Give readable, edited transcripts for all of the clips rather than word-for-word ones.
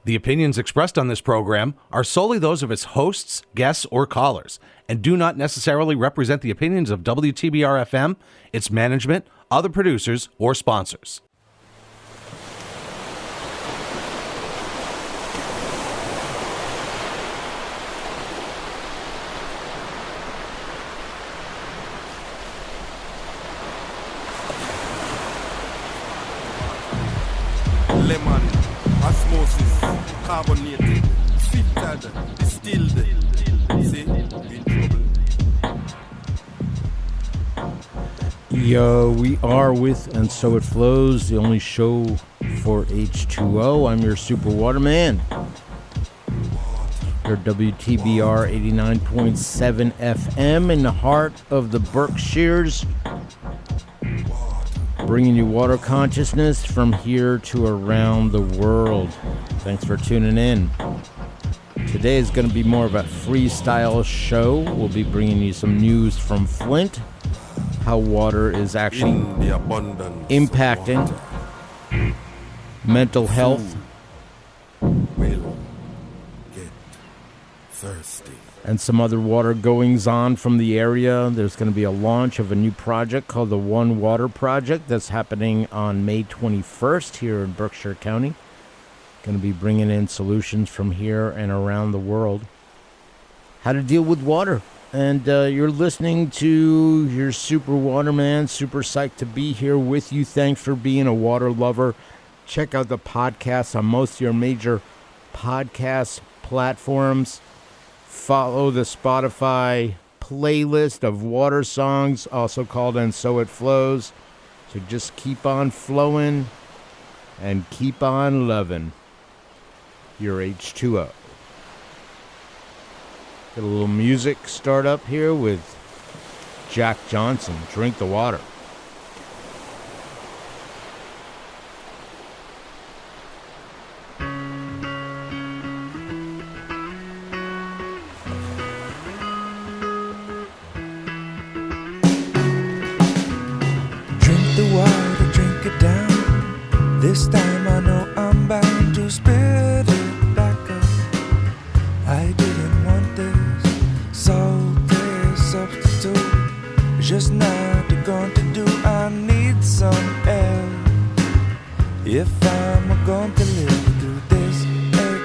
The opinions expressed on this program are solely those of its hosts, guests, or callers, and do not necessarily represent the opinions of WTBR-FM, its management, other producers, or sponsors. Lemon, osmosis, carbonated, filtered, distilled. See, in trouble. Yo, we are with And So It Flows, the only show for H2O. I'm your super waterman. Your WTBR 89.7 FM in the heart of the Berkshires. Bringing you water consciousness from here to around the world. Thanks for tuning in. Today is going to be more of a freestyle show. We'll be bringing you some news from Flint, how water is actually impacting mental health Will get thirsty. and some other water goings on from the area. There's going to be a launch of a new project called the One Water Project that's happening on May 21st here in Berkshire County. Going to be bringing in solutions from here and around the world. How to deal with water. And you're listening to your super waterman, super psyched to be here with you. Thanks for being a water lover. Check out the podcasts on most of your major podcast platforms. Follow the Spotify playlist of water songs, also called And So It Flows. So just keep on flowing and keep on loving your H2O. Get a little music start up here with Jack Johnson, Drink the Water. Drink it down. This time I know I'm bound to spit it back up. I didn't want this salty substitute. Just not going to do. I need some air. If I'm going to live through this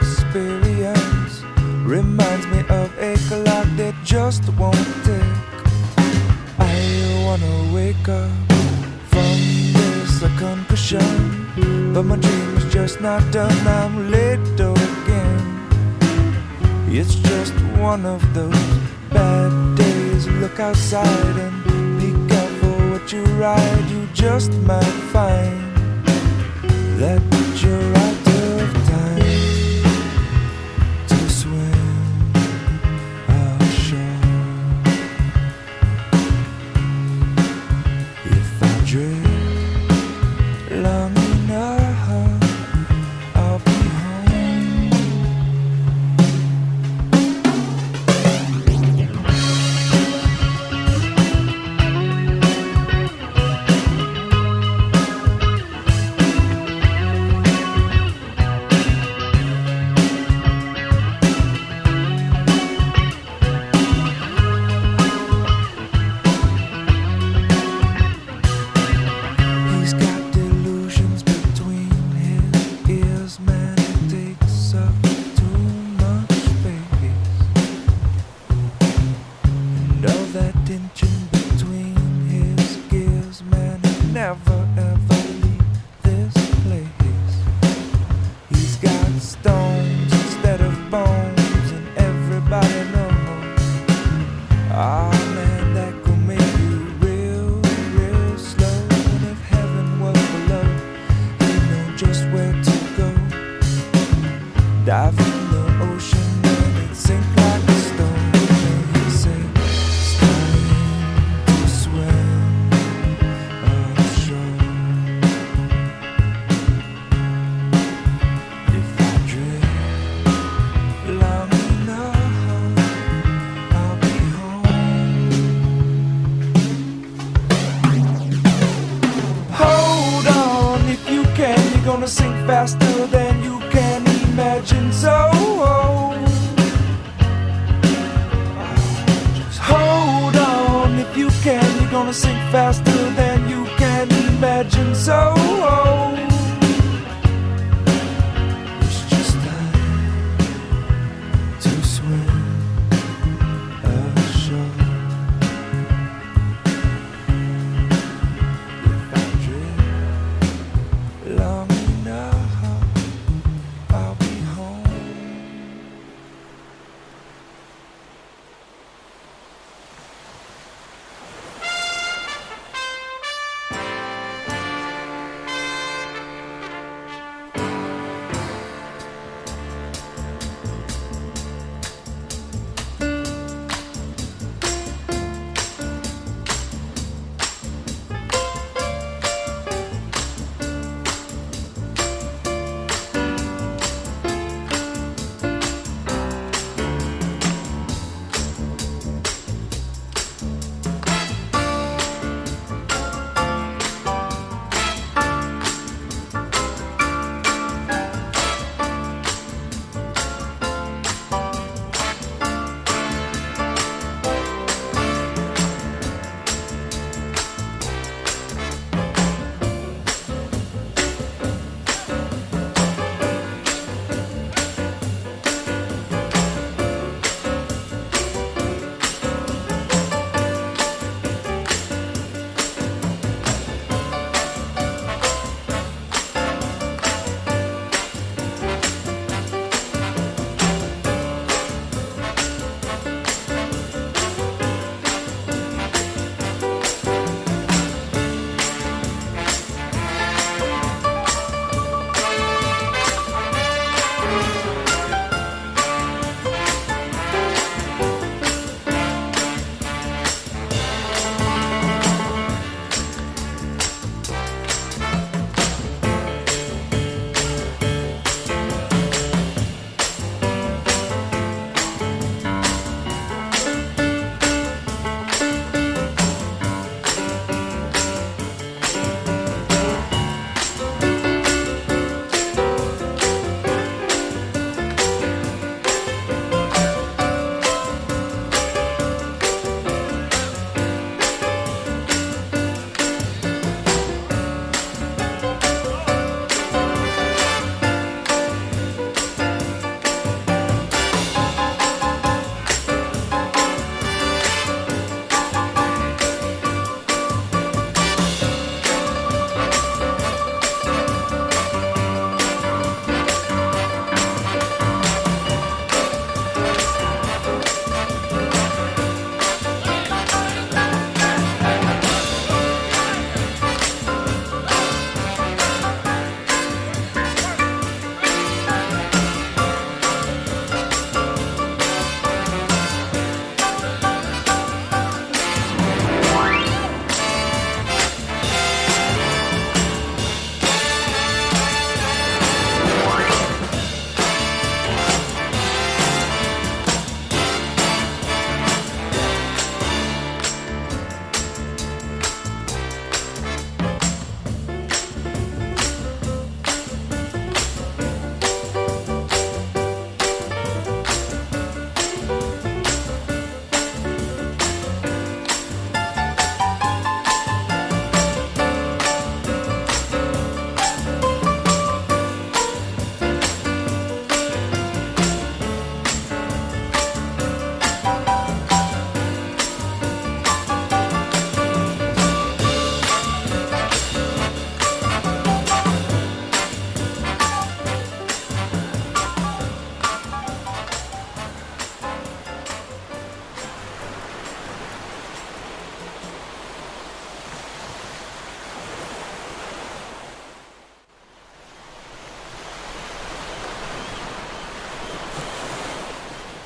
experience, reminds me of a clock that just won't tick. I wanna wake up from this concussion, but my dream is just not done. I'm late again. It's just one of those bad days. Look outside and be careful what you ride. You just might find that you're out of time to swim ashore. If I drift long enough, I'll be home. He's got delusions between his ears, man. It takes up too much space, and all that tension between his gears, man. He'll never ever leave this place. He's got stones instead of bones, and everybody knows. Ah, man, that could make you real slow. And if heaven was below, you know just where to go. Dive in the ocean and it sink like a stone. And he say, it's time to swim ashore. If I drift long enough, I'll be home. Hold on, if you can, you're gonna sink faster than you can imagine.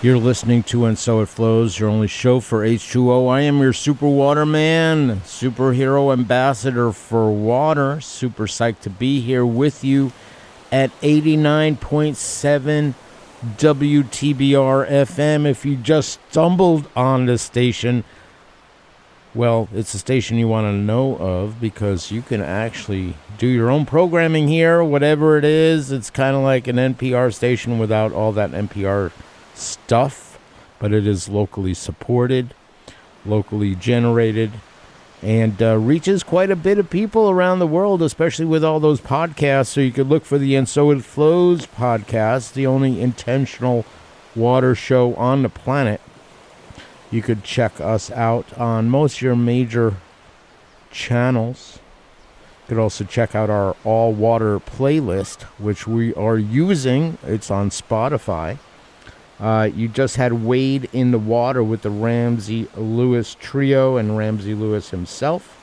You're listening to And So It Flows, your only show for H2O. I am your super water man, superhero ambassador for water. Super psyched to be here with you at 89.7 WTBR-FM. If you just stumbled on this station, well, it's a station you want to know of because you can actually do your own programming here, whatever it is. It's kind of like an NPR station without all that NPR stuff, but it is locally supported, locally generated, and reaches quite a bit of people around the world, especially with all those podcasts. So you could look for the And So It Flows podcast, the only intentional water show on the planet. You could check us out on most of your major channels. You could also check out our all water playlist, which we are using. It's on Spotify. You just had Wade in the Water with the Ramsey Lewis Trio and Ramsey Lewis himself.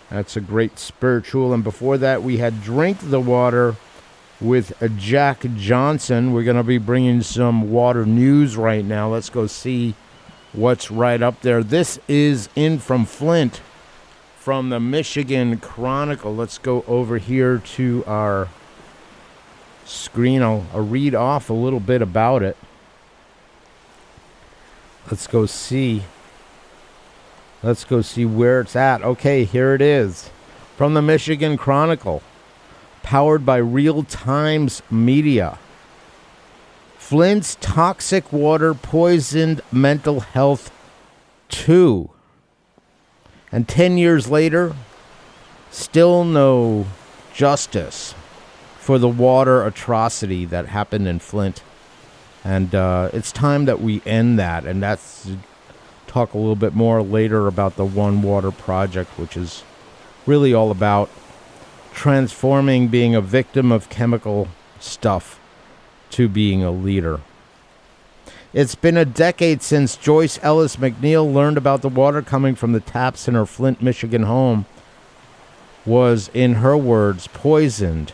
That's a great spiritual. And before that, we had Drink the Water with Jack Johnson. We're going to be bringing some water news right now. Let's go see what's right up there. This is in from Flint, from the Michigan Chronicle. Let's go over here to our screen. I'll read off a little bit about it. Let's go see where it's at. Okay, here it is. From the Michigan Chronicle, powered by Real Times Media. Flint's toxic water poisoned mental health too. And 10 years later, still no justice for the water atrocity that happened in Flint. And it's time that we end that. And that's talk a little bit more later about the One Water Project, which is really all about transforming being a victim of chemical stuff to being a leader. It's been a decade since Joyce Ellis McNeil learned about the water coming from the taps in her Flint, Michigan home was, in her words, poisoned.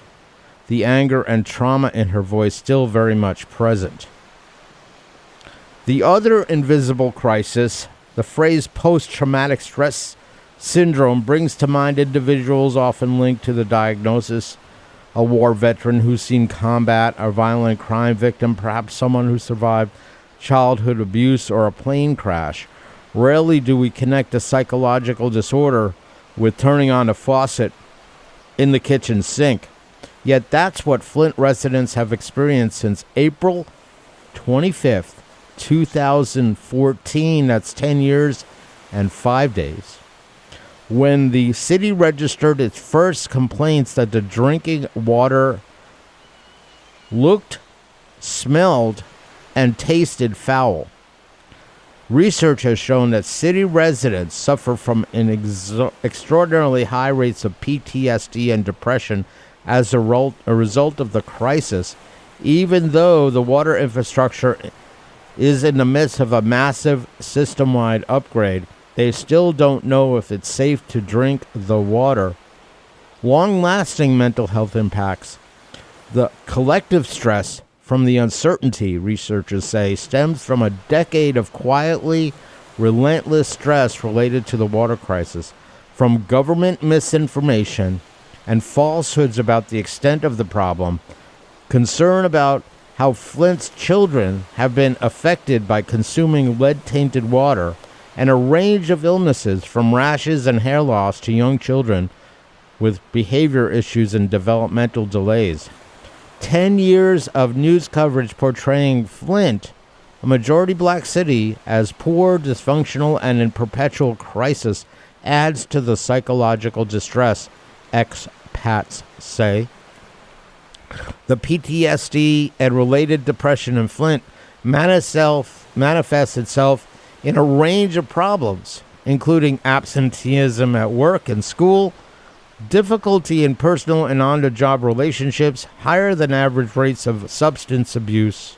The anger and trauma in her voice still very much present. The other invisible crisis, the phrase post-traumatic stress syndrome, brings to mind individuals often linked to the diagnosis. A war veteran who's seen combat, a violent crime victim, perhaps someone who survived childhood abuse or a plane crash. Rarely do we connect a psychological disorder with turning on a faucet in the kitchen sink. Yet that's what Flint residents have experienced since April 25th, 2014. That's 10 years and 5 days. When the city registered its first complaints that the drinking water looked, smelled, and tasted foul. Research has shown that city residents suffer from extraordinarily high rates of PTSD and depression as a result of the crisis, even though the water infrastructure is in the midst of a massive system-wide upgrade. They still don't know if it's safe to drink the water. Long-lasting mental health impacts. The collective stress from the uncertainty, researchers say, stems from a decade of quietly relentless stress related to the water crisis, from government misinformation and falsehoods about the extent of the problem, concern about how Flint's children have been affected by consuming lead-tainted water, and a range of illnesses from rashes and hair loss to young children with behavior issues and developmental delays. 10 years of news coverage portraying Flint, a majority black city, as poor, dysfunctional, and in perpetual crisis adds to the psychological distress, expats say. The PTSD and related depression in Flint manifests itself in a range of problems, including absenteeism at work and school, difficulty in personal and on-the-job relationships, higher than average rates of substance abuse,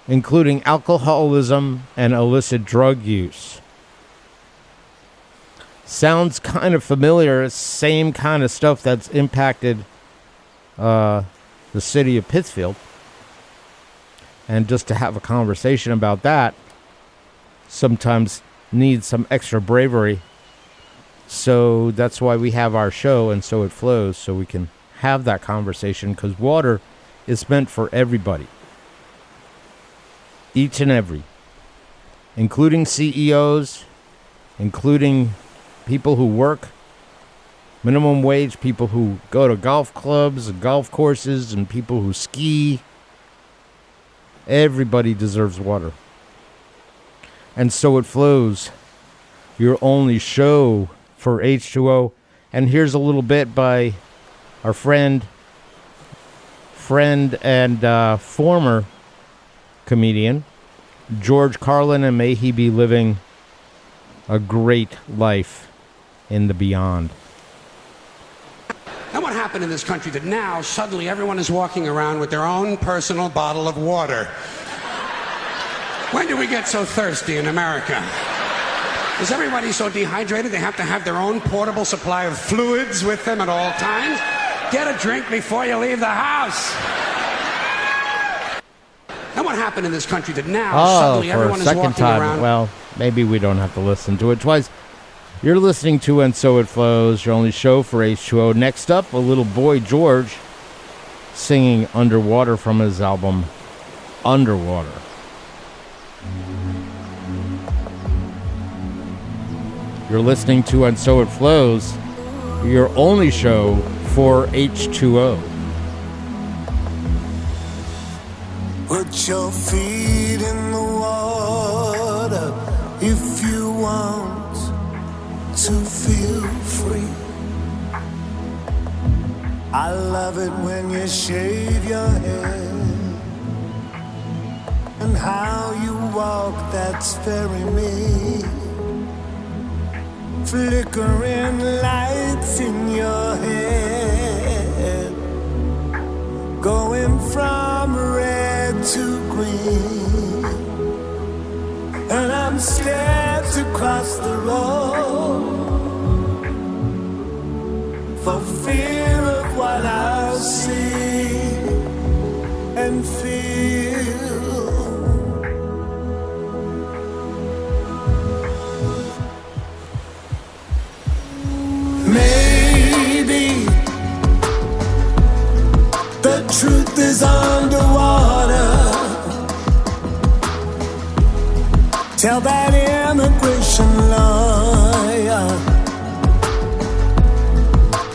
including alcoholism and illicit drug use. Sounds kind of familiar, same kind of stuff that's impacted the city of Pittsfield. And just to have a conversation about that sometimes needs some extra bravery. So that's why we have our show, And So It Flows, so we can have that conversation, because water is meant for everybody. Each and every. Including CEOs, including people who work minimum wage, people who go to golf clubs and golf courses, and people who ski. Everybody deserves water. And So It Flows, your only show for H2O. And here's a little bit by our friend and former comedian, George Carlin, and may he be living a great life in the beyond. And what happened in this country that now suddenly everyone is walking around with their own personal bottle of water? When did we get so thirsty in America? Is everybody so dehydrated they have to have their own portable supply of fluids with them at all times? Get a drink before you leave the house. And what happened in this country that now suddenly everyone is walking around? Well, maybe we don't have to listen to it twice. You're listening to And So It Flows, your only show for H2O. Next up, a little boy, George, singing Underwater from his album Underwater. You're listening to And So It Flows, your only show for H2O. Put your feet in the water if you want to feel free. I love it when you shave your head and how you walk, that's very me. Flickering lights in your head, going from red to green, and I'm scared to cross the road for fear of what I'll see and feel. Maybe the truth is underwater. Tell that immigration lawyer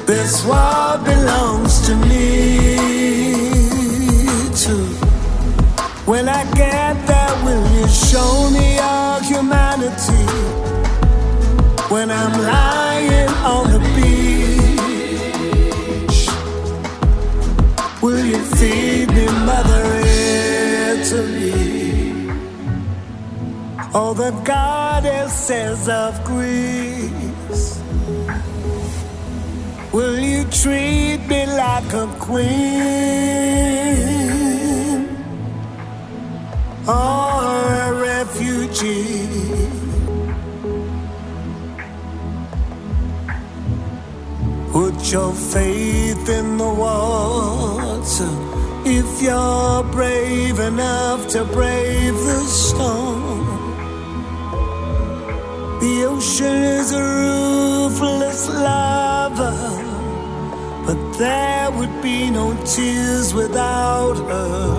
this world belongs to me too. When I get there, will you show me your humanity? When I'm lying on the beach, will you feed me Mother Italy? Oh, the goddesses of Greece, will you treat me like a queen or a refugee? Put your faith in the water if you're brave enough to brave the storm. The ocean is a ruthless lover, but there would be no tears without her.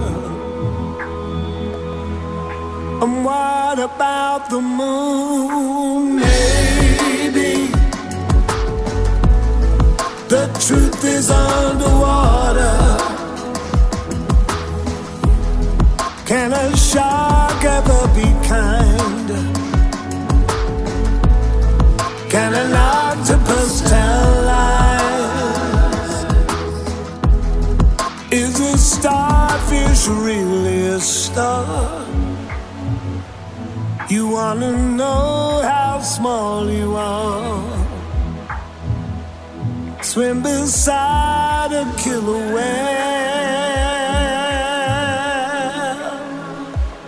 And what about the moon? Maybe the truth is underwater. Can a shark ever be kind? Can an octopus tell lies? Is a starfish really a star? You wanna know how small you are? Swim beside a killer whale.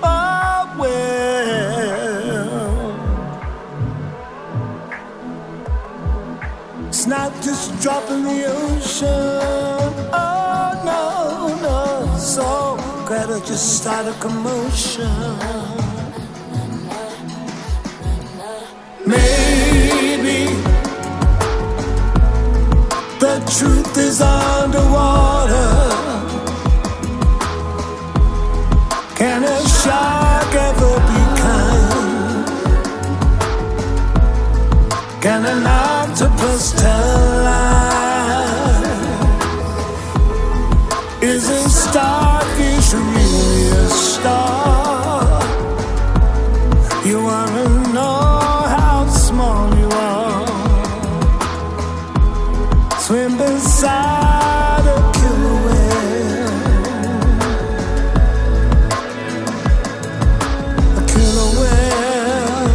Oh, well, it's not just drop in the ocean. Oh, no, no. So Greta just start a commotion. Maybe the truth is underwater. Can a shark ever be kind? Can an octopus tell lies? Isn't starfish really a star? You wanna know how small you are? Swim beside a killer whale. A killer whale.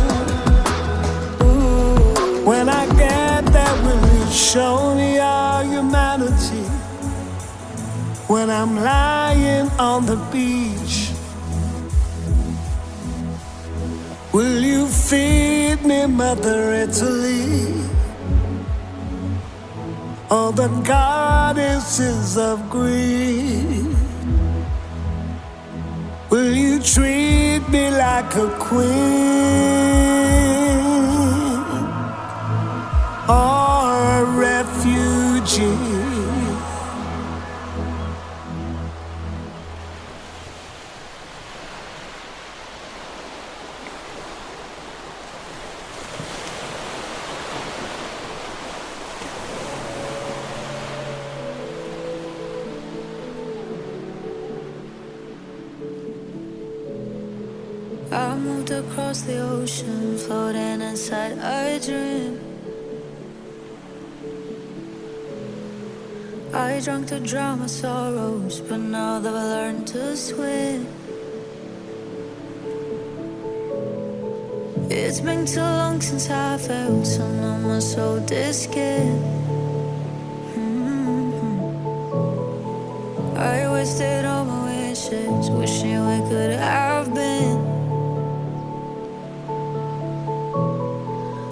When I get that really show me our humanity. When I'm lying on the beach, will you feed me, Mother Italy? All the goddesses of greed, will you treat me like a queen or a refugee? I moved across the ocean, floating inside a dream. I drank to drown my sorrows, but now that I learned to swim. It's been too long since I felt so numb, my soul skin. I wasted all my wishes, wishing we could have been.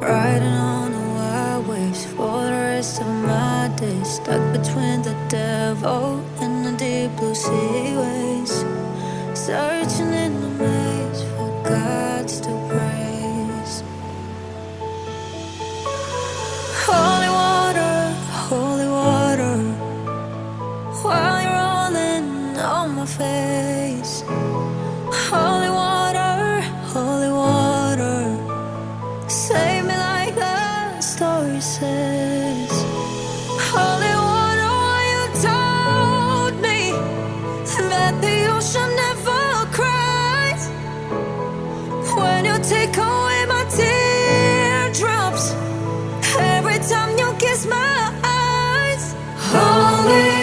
Riding on the wild waves for the rest of my days, stuck between the devil and the deep blue sea waves, searching in the maze for gods to praise. Holy water, while you're rolling on my face. Holy water, save me like the story says. Holy water, why you told me that the ocean never cries? When you take away my teardrops, every time you kiss my eyes. Holy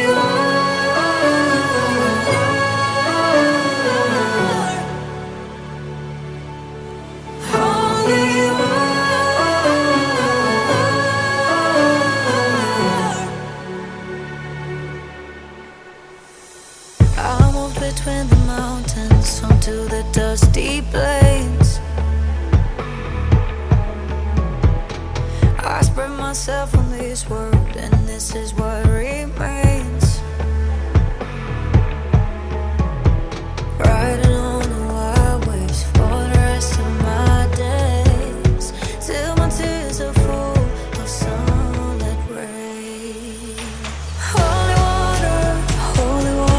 between the mountains onto the dusty plains. I spread myself on this world, and this is what remains. Riding on the wild waves for the rest of my days, till my tears are full of sunlit rain. Holy water, holy water.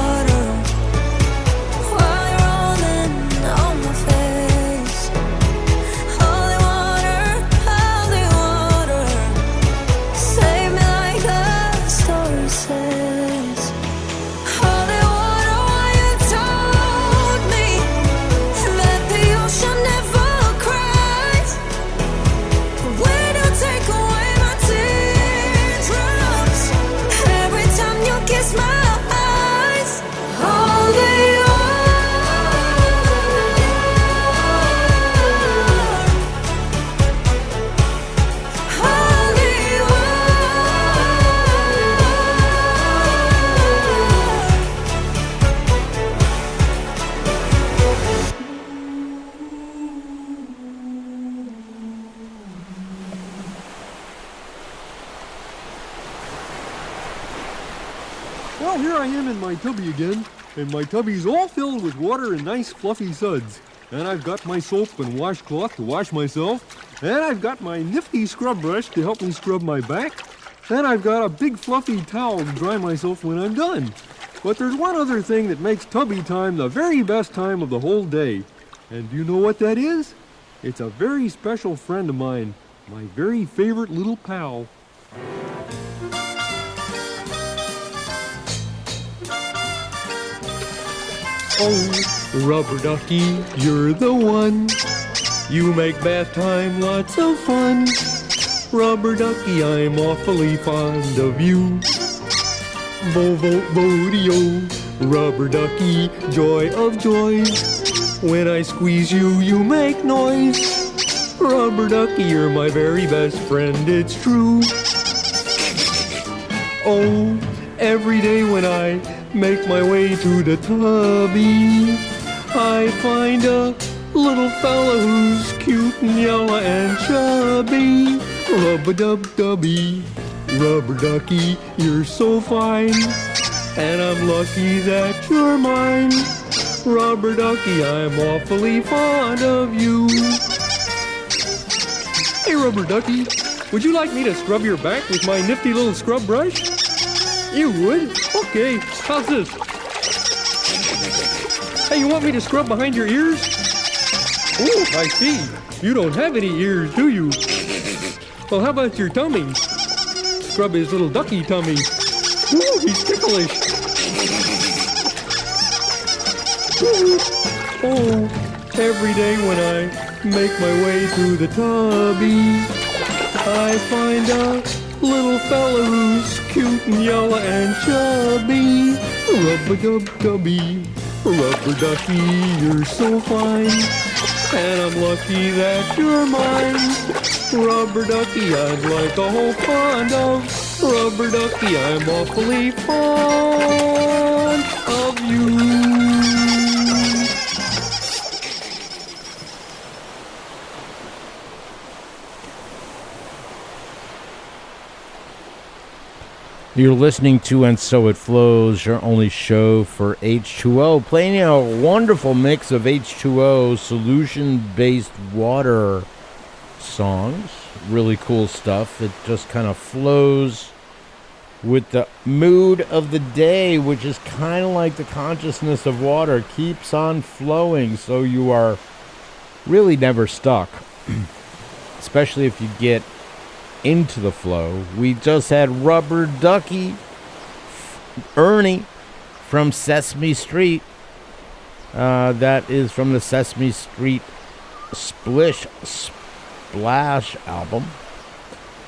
Well, here I am in my tubby again. And my tubby's all filled with water and nice fluffy suds. And I've got my soap and washcloth to wash myself. And I've got my nifty scrub brush to help me scrub my back. And I've got a big fluffy towel to dry myself when I'm done. But there's one other thing that makes tubby time the very best time of the whole day. And do you know what that is? It's a very special friend of mine, my very favorite little pal. Oh, rubber ducky, you're the one. You make bath time lots of fun. Rubber ducky, I'm awfully fond of you. Bo-bo-bo-dee-o, rubber ducky, joy of joys. When I squeeze you, you make noise. Rubber ducky, you're my very best friend, it's true. Oh, every day when I make my way to the tubby, I find a little fella who's cute and yellow and chubby. Rub-a-dub-dubby, rubber ducky, you're so fine, and I'm lucky that you're mine. Rubber ducky, I'm awfully fond of you. Hey, rubber ducky, would you like me to scrub your back with my nifty little scrub brush? You would? Okay, how's this? Hey, you want me to scrub behind your ears? Oh, I see. You don't have any ears, do you? Well, how about your tummy? Scrub his little ducky tummy. Ooh, he's ticklish. Ooh. Oh, every day when I make my way through the tubby, I find a little fella who's cute and yellow and chubby. Rub-a-dub-dubby, rubber ducky, you're so fine, and I'm lucky that you're mine. Rubber ducky, I'd like a whole pond of. Rubber ducky, I'm awfully fond of you. You're listening to And So It Flows, your only show for H2O, playing a wonderful mix of H2O solution-based water songs. Really cool stuff. It just kind of flows with the mood of the day, which is kind of like the consciousness of water. Keeps on flowing, so you are really never stuck, especially if you get into the flow. We just had Rubber Ducky, Ernie from Sesame Street. That is from the Sesame Street Splash album.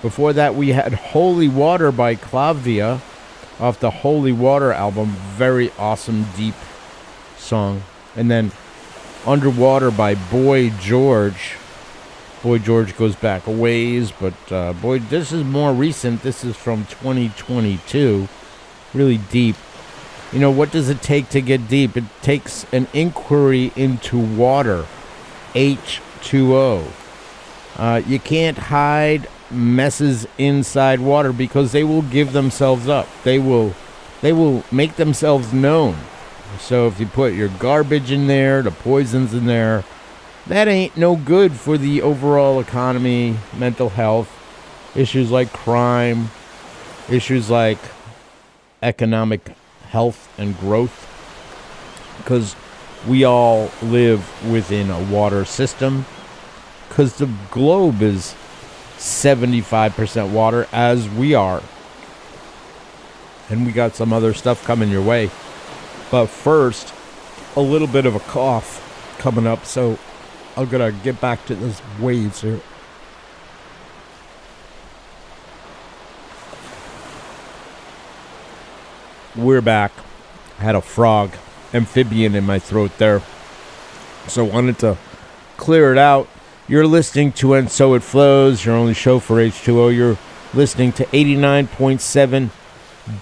Before that, we had Holy Water by Clavia off the Holy Water album. Very awesome, deep song. And then Underwater by Boy George. Boy George goes back a ways, but boy, this is more recent. This is from 2022. Really deep. You know, what does it take to get deep? It takes an inquiry into water. H2O. You can't hide messes inside water because they will give themselves up. They will make themselves known. So if you put your garbage in there, the poisons in there, that ain't no good for the overall economy, mental health, issues like crime, issues like economic health and growth, because we all live within a water system, because the globe is 75% water, as we are. And we got some other stuff coming your way. But first, a little bit of a cough coming up, so I'm going to get back to this waves here. We're back. Had a frog, amphibian in my throat there. So wanted to clear it out. You're listening to And So It Flows, your only show for H2O. You're listening to 89.7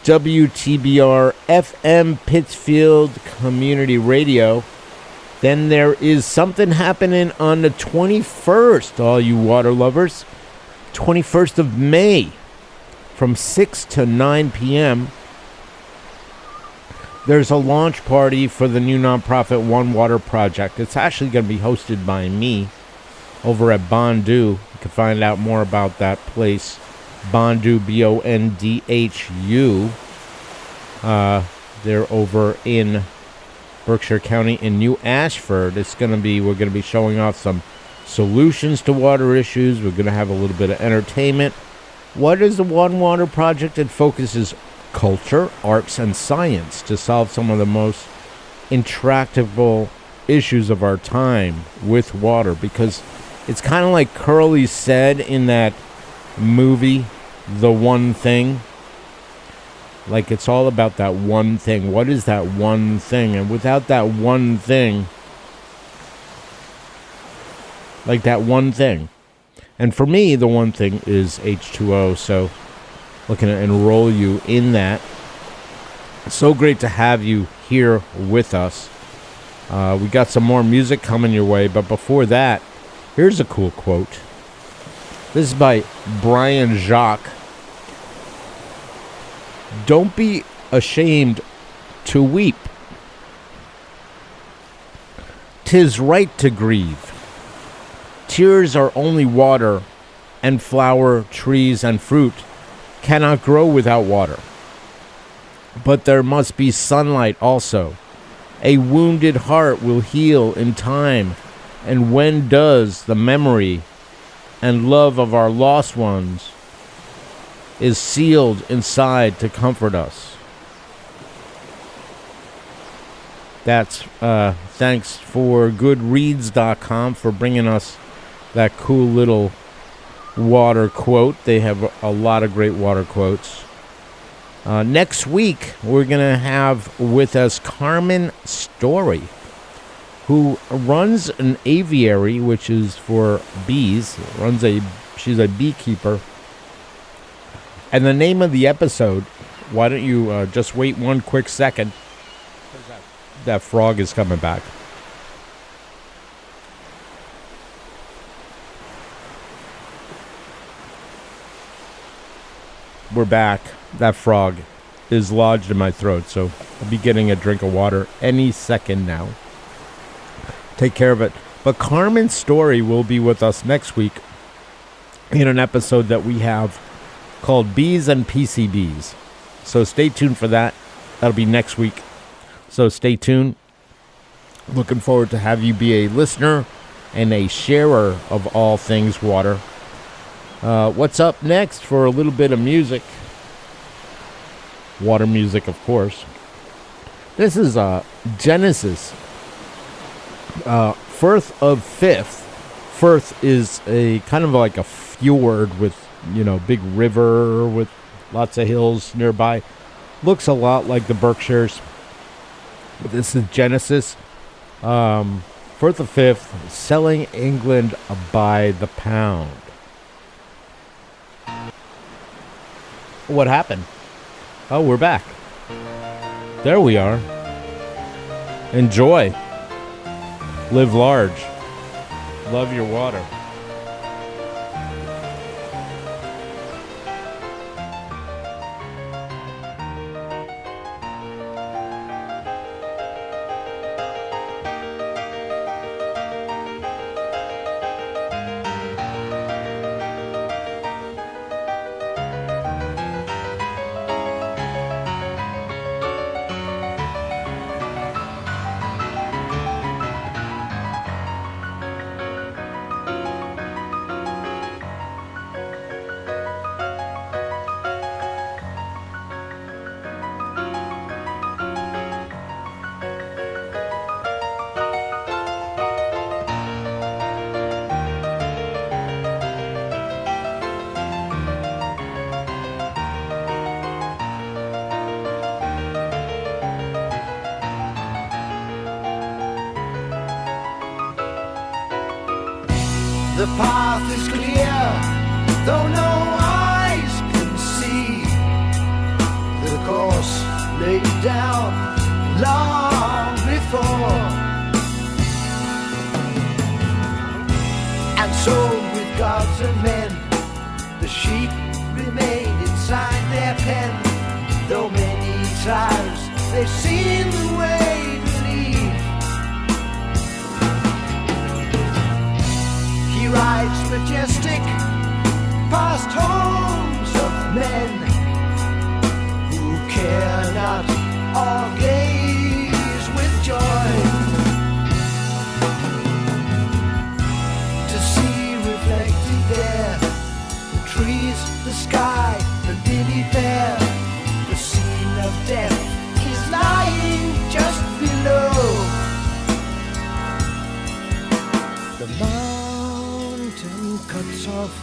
WTBR-FM Pittsfield Community Radio. Then there is something happening on the 21st, all you water lovers. 21st of May from 6 to 9 p.m. there's a launch party for the new nonprofit One Water Project. It's actually going to be hosted by me over at Bondu. You can find out more about that place. Bondu, Bondhu. They're over in Berkshire County in New Ashford. We're going to be showing off some solutions to water issues. We're going to have a little bit of entertainment. What is the One Water Project? It focuses culture, arts, and science to solve some of the most intractable issues of our time with water, because it's kind of like Curly said in that movie, The One Thing. Like, it's all about that one thing. What is that one thing? And without that one thing, like that one thing. And for me, the one thing is H2O. So looking to enroll you in that. It's so great to have you here with us. We got some more music coming your way. But before that, here's a cool quote. This is by Brian Jacques. Don't be ashamed to weep. 'Tis right to grieve. Tears are only water, and flower, trees, and fruit cannot grow without water. But there must be sunlight also. A wounded heart will heal in time, and when does the memory and love of our lost ones is sealed inside to comfort us. That's thanks for goodreads.com for bringing us that cool little water quote. They have a lot of great water quotes. Next week, we're going to have with us Carmen Story, who runs an aviary, which is for bees. She's a beekeeper. And the name of the episode, why don't you just wait one quick second. That frog is coming back. We're back. That frog is lodged in my throat, so I'll be getting a drink of water any second now. Take care of it. But Carmen Story will be with us next week in an episode that we have called Bees and PCBs. So stay tuned for that. That'll be next week. So stay tuned. Looking forward to have you be a listener and a sharer of all things water. What's up next for a little bit of music? Water music, of course. This is Genesis. Firth of Fifth. Firth is a kind of like a fjord with, big river with lots of hills nearby. Looks a lot like the Berkshires. But this is Genesis. Firth of Fifth, selling England by the pound. What happened? Oh, we're back. There we are. Enjoy. Live large. Love your water. The path is clear, though no eyes can see. The course laid down long before. And so with gods and men, the sheep remained inside their pen. Though many times they seem the way to lead. He rides majestic past homes of men who care not or gaze with joy to see reflected there the trees, the sky, the lily fair. The scene of death is lying just below. The mountain cuts off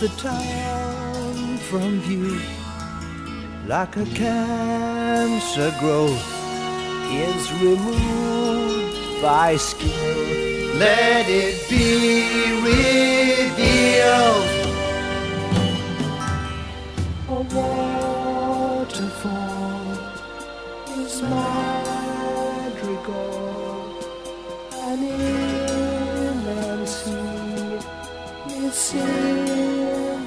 the town from view like a cancer growth is removed by skill. Let it be revealed. A waterfall is madrigal, an inland sea is symphony.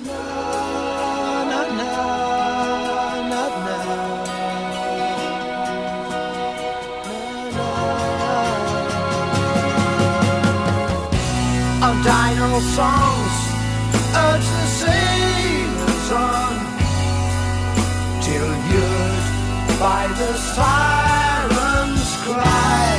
Na na na na na. Our dino songs urge the sailors on till heard by the sirens' cry.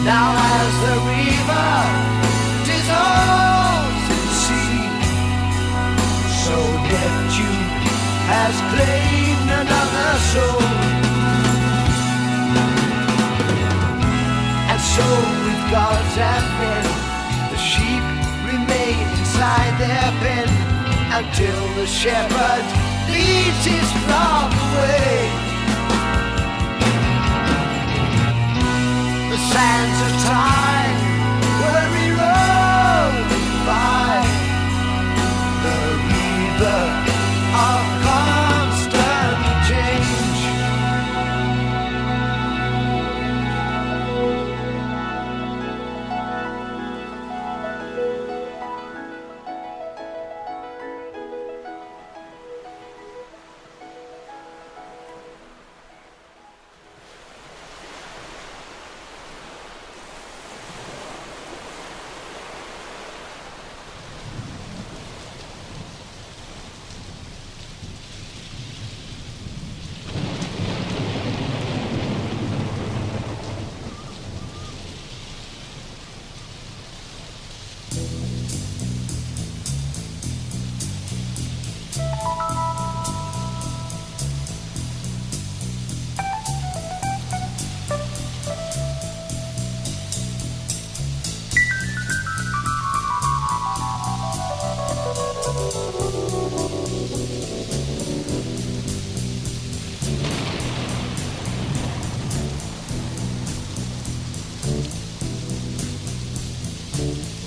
Now as the river dissolves in the sea, so Neptune has claimed another soul. And so with gods and men, the sheep remain inside their pen until the shepherd leads his flock away. The sands of time were eroded by the river of constant change.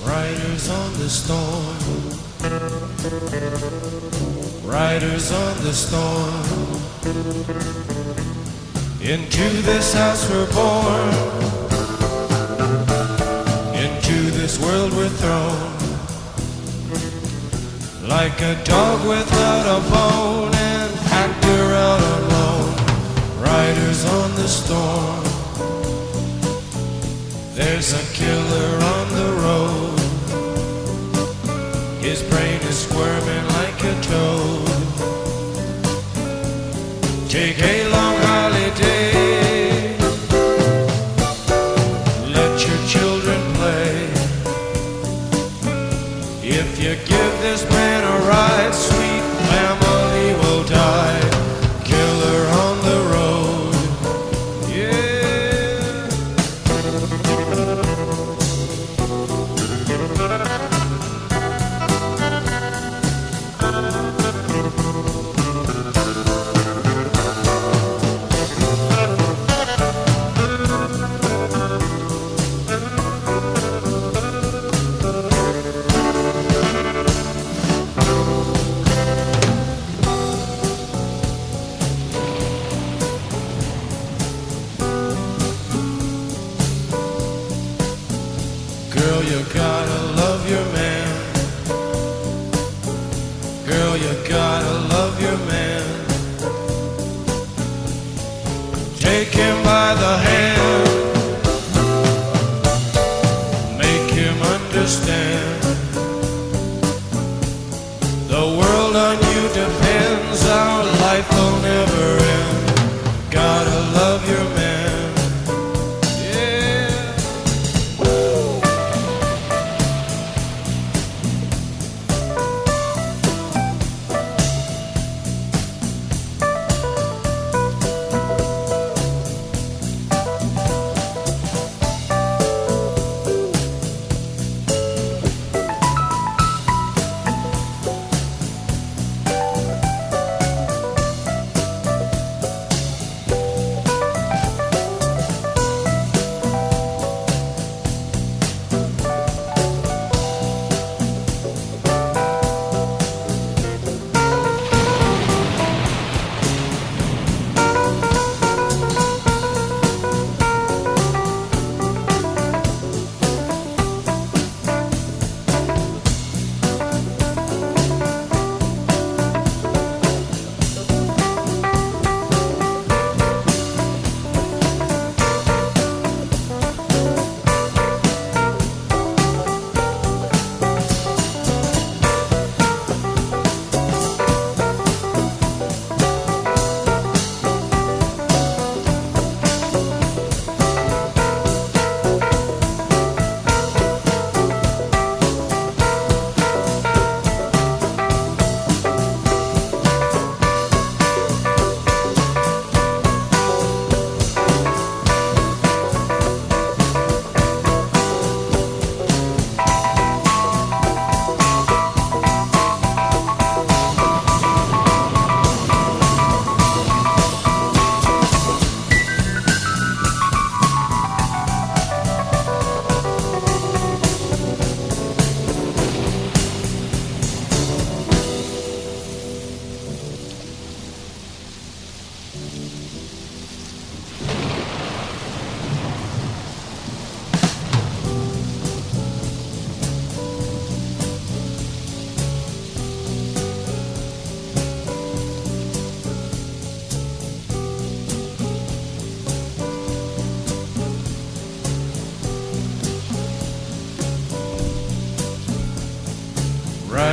Riders on the storm, riders on the storm. Into this house we're born, into this world we're thrown. Like a dog without a bone, an actor out alone. Riders on the storm. There's a killer on the road. His brain is squirming like a toad. Take a long holiday. Let your children play. If you give this man a ride, sweet family will die. Killer on the road. Yeah. Girl, you gotta love your man. Girl, you gotta love your man. Take him by the hand. Make him understand. The world on you depends. Our life will never end. Gotta love your man. Yeah.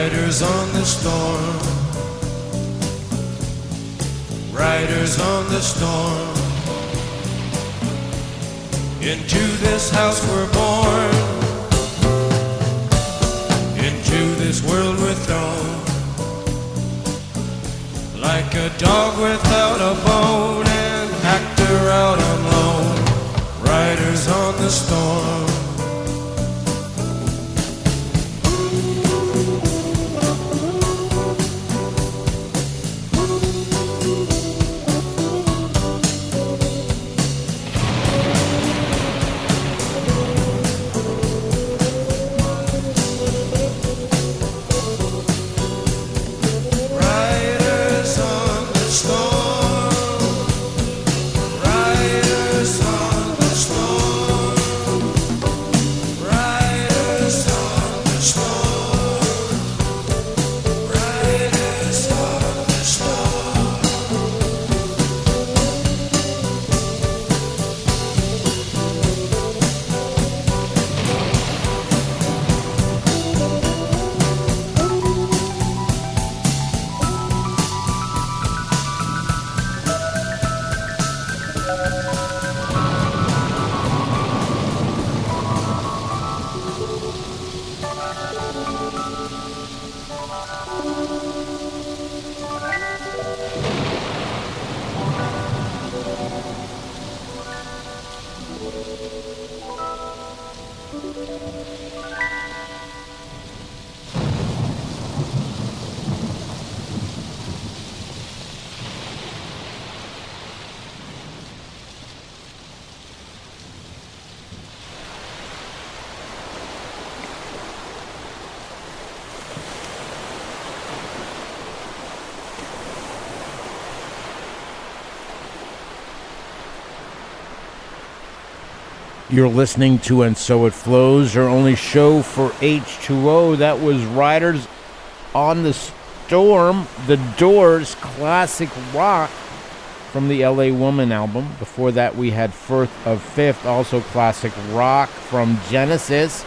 Riders on the storm. Riders on the storm. Into this house we're born. Into this world we're thrown. Like a dog without a bone, an actor out on loan. Riders on the storm. You're listening to And So It Flows, your only show for H2O. That was Riders on the Storm, The Doors' classic rock from the LA Woman album. Before that, we had Firth of Fifth, also classic rock from Genesis,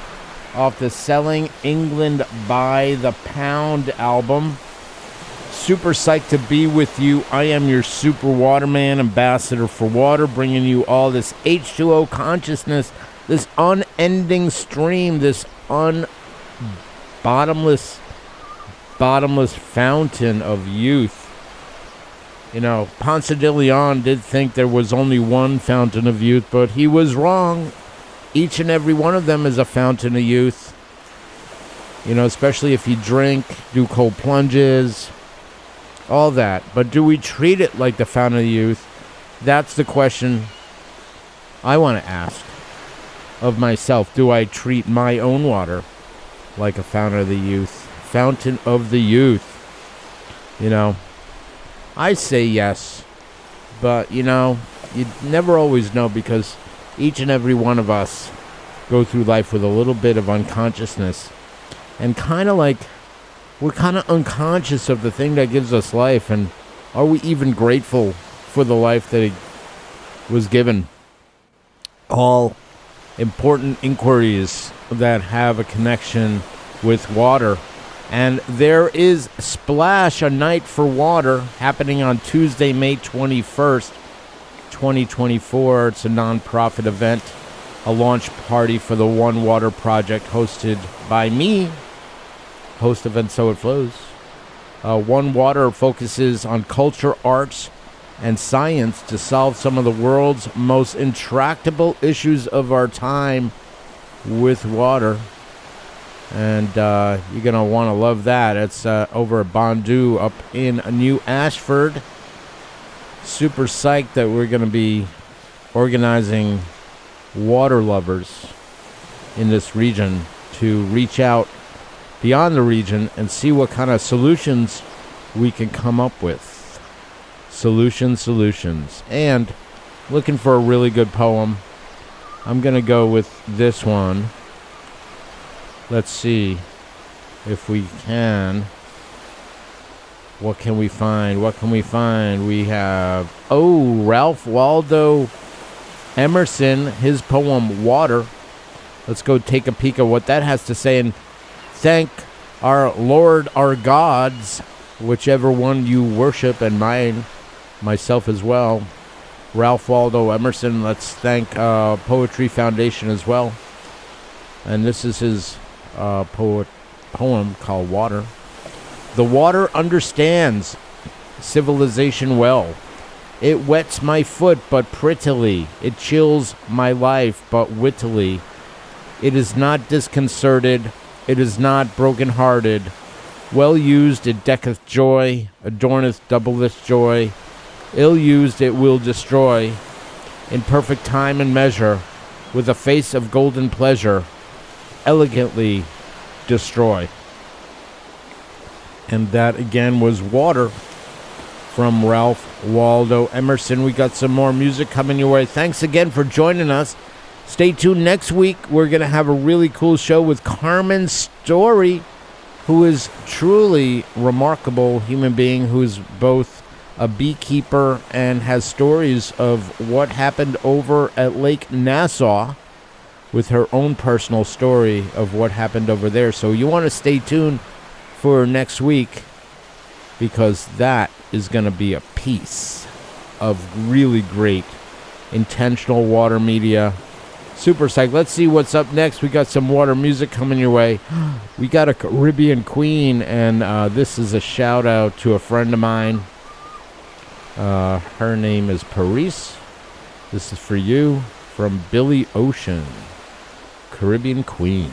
off the Selling England by the Pound album. Super psyched to be with you. I am your super waterman, ambassador for water, bringing you all this H2O consciousness, this unending stream, this bottomless fountain of youth. You know, Ponce de Leon did think there was only one fountain of youth, but he was wrong. Each and every one of them is a fountain of youth. You know, especially if you drink, do cold plunges, all that. But do we treat it like the fountain of youth? That's the question I want to ask of myself. Do I treat my own water like a fountain of the youth? Fountain of the youth. You know, I say yes. But, you know, you never always know, because each and every one of us go through life with a little bit of unconsciousness. And kind of like, we're kind of unconscious of the thing that gives us life, and are we even grateful for the life that it was given? All important inquiries that have a connection with water. And there is Splash, a Night for Water, happening on Tuesday, May 21st, 2024. It's a non-profit event, a launch party for the One Water Project, hosted by me, host of And So It Flows. One Water focuses on culture, arts, and science to solve some of the world's most intractable issues of our time with water. And you're going to want to love that. It's over at Bondu up in New Ashford. Super psyched that we're going to be organizing water lovers in this region to reach out beyond the region and see what kind of solutions we can come up with. Solutions. And looking for a really good poem. I'm going to go with this one. Let's see if we can. What can we find? We have, Ralph Waldo Emerson, his poem Water. Let's go take a peek at what that has to say, and thank our Lord, our gods, whichever one you worship, and myself as well, Ralph Waldo Emerson. Let's thank Poetry Foundation as well. And this is his poem called Water. The water understands civilization well. It wets my foot but prettily. It chills my life but wittily. It is not disconcerted. It is not broken-hearted. Well used it decketh joy, adorneth doubleth joy. Ill used it will destroy. In perfect time and measure, with a face of golden pleasure, elegantly destroy. And that again was Water from Ralph Waldo Emerson. We got some more music coming your way. Thanks again for joining us. Stay tuned next week. We're going to have a really cool show with Carmen Story, who is truly remarkable human being, who is both a beekeeper and has stories of what happened over at Lake Nassau with her own personal story of what happened over there. So you want to stay tuned for next week, because that is going to be a piece of really great intentional water media. Super psyched. Let's see what's up next. We got some water music coming your way. We got a Caribbean queen, and this is a shout out to a friend of mine. Her name is Paris. This is for you from Billy Ocean, Caribbean Queen.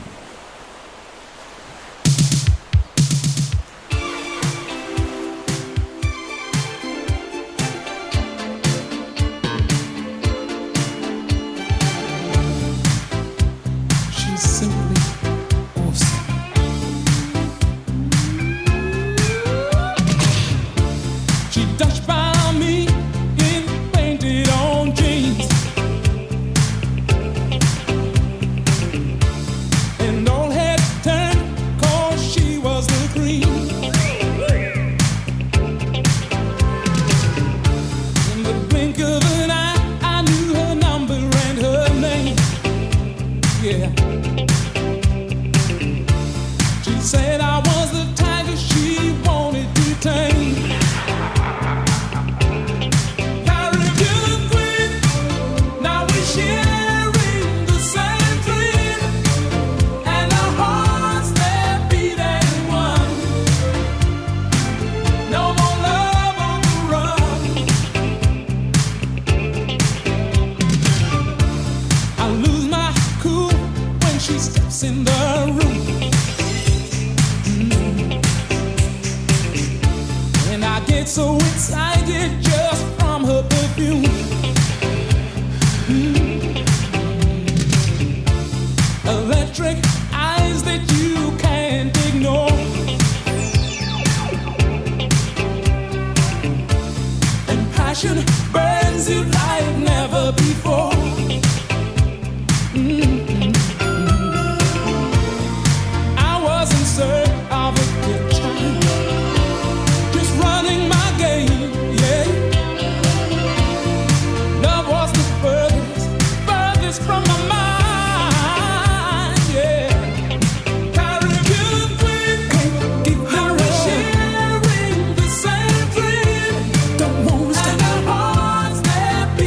There be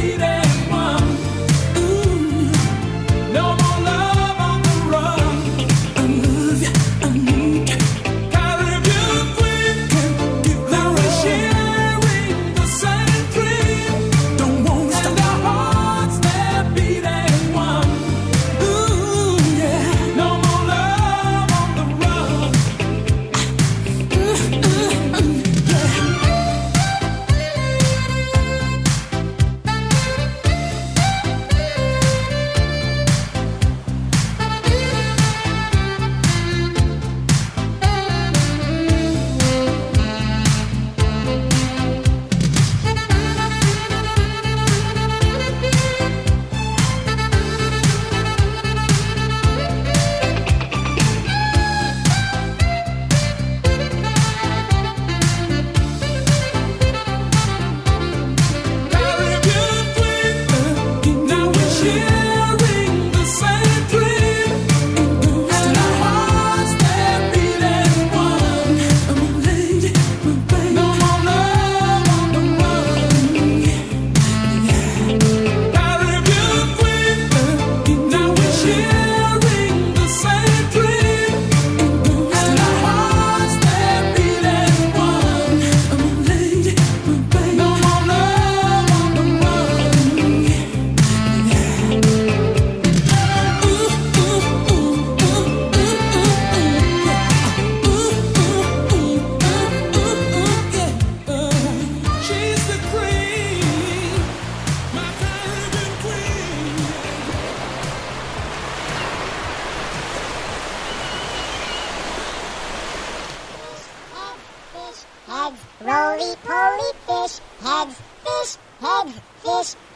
roly-poly fish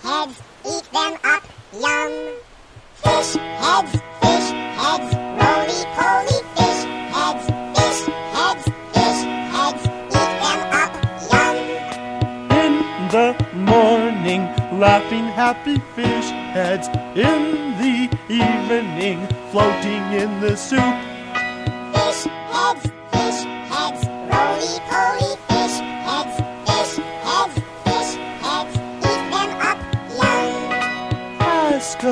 heads, eat them up, yum. Fish heads, roly-poly fish heads, eat them up, yum. In the morning, laughing happy fish heads. In the evening, floating in the soup. Fish heads, roly-poly fish heads, eat them up, yum. Ask a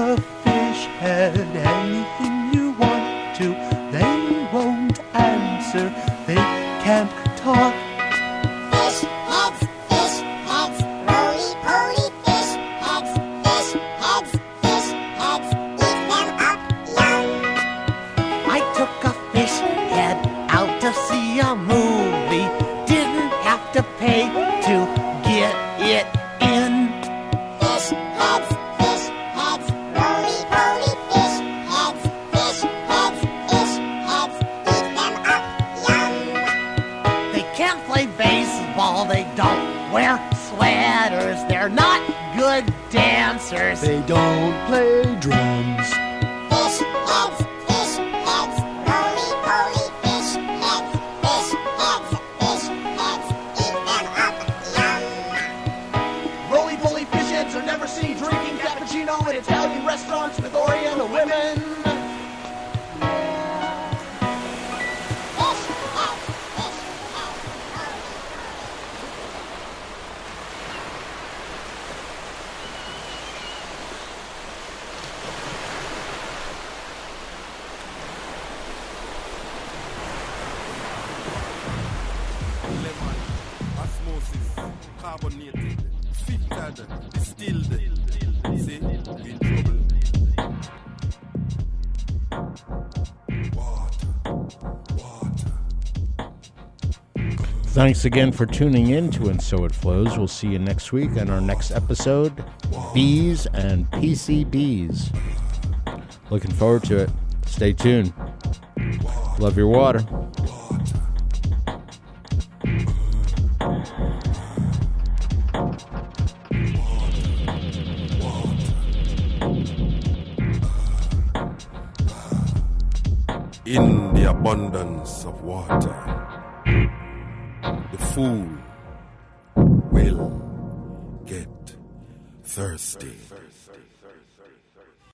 fish head anything you want to. They won't answer, they can't talk. Fish heads, roly-poly fish heads, eat them up, yum. I took a fish head out to see a movie. Didn't have to pay to get it in. Fish heads, roly-poly fish heads, eat them up, yum. They can't play baseball, they don't wear sweaters. They're not good dancers. They don't play drums. Fish heads, roly-poly fish heads, eat them up, yum. Roly-poly fish heads are never seen drinking cappuccino in Italian restaurants with Oriental women. Fish heads, Lemon, osmosis, carbonated, filtered, distilled. See, we in trouble. Water. Thanks again for tuning in to And So It Flows. We'll see you next week on our next episode, Bees and PCBs. Looking forward to it. Stay tuned. Love your water. In the abundance of water, the fool will get thirsty.